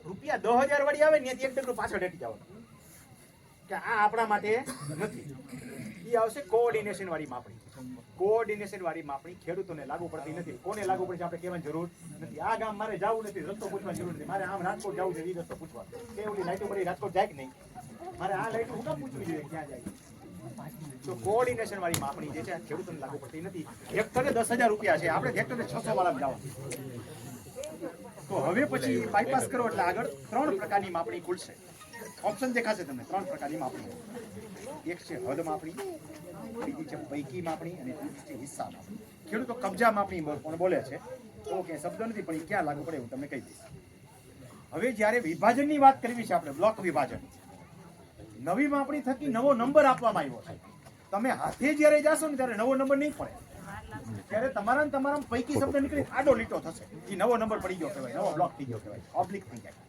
રૂપિયા 10,000 વાળી આવે ને એક ડગલું પાછળ હટી જવાનું કે આ આપણા માટે નથી. એ આવશે કોઓર્ડિનેશન વાળી માપણી. કોઓર્ડિનેશન વાળી માપણી ખેડૂતોને લાગુ પડતી નથી. કોને લાગુ પડે છે આપણે કહેવાની જરૂર નથી. આ ગામ મારે જવું નથી, રસ્તો પૂછવાની જરૂર નથી. મારે આમ રાજકોટ જવું છે, એ રસ્તો પૂછવા કે ઓલી લાઈટો પડી રાજકોટ જાય કે નહીં, મારે આ લાઈટ હું કામ પૂછવી જોઈએ ક્યાં જાય. તો કોઓર્ડિનેશન વાળી માપણી જે છે ખેડૂતોને લાગુ પડતી નથી. હેક્ટરે 10,000 રૂપિયા છે, આપણે હેક્ટરે 600 વાળા જવાનું. તો હવે પછી બાયપાસ કરો એટલે આગળ 3 પ્રકારની માપણી ખુલશે. ઓપ્શન દેખાશે તમને 3 પ્રકારની માપણી. એક છે હદ માપણી, બીજી છે પૈકી માપણી અને ત્રીજી છે હિસ્સા માપણી. ખેડૂતો કબજા માપણી પણ બોલે છે, તો કે શબ્દ નથી પણ એ ક્યાં લાગુ પડે હું તમને કહી દઈશ. હવે જ્યારે વિભાજનની વાત કરવી છે આપણે, બ્લોક વિભાજન, નવી માપણી થકી નવો નંબર આપવામાં આવ્યો છે. તમે હાથે જ્યારે જાશો ને ત્યારે નવો નંબર નહીં પડે, ત્યારે તમારા પૈકી શબ્દ નીકળી આડો લીટો થશે, એ નવો નંબર પડી ગયો કહેવાય, નવો બ્લોક થઈ ગયો કહેવાય, ઓબ્લિક થઈ જાય.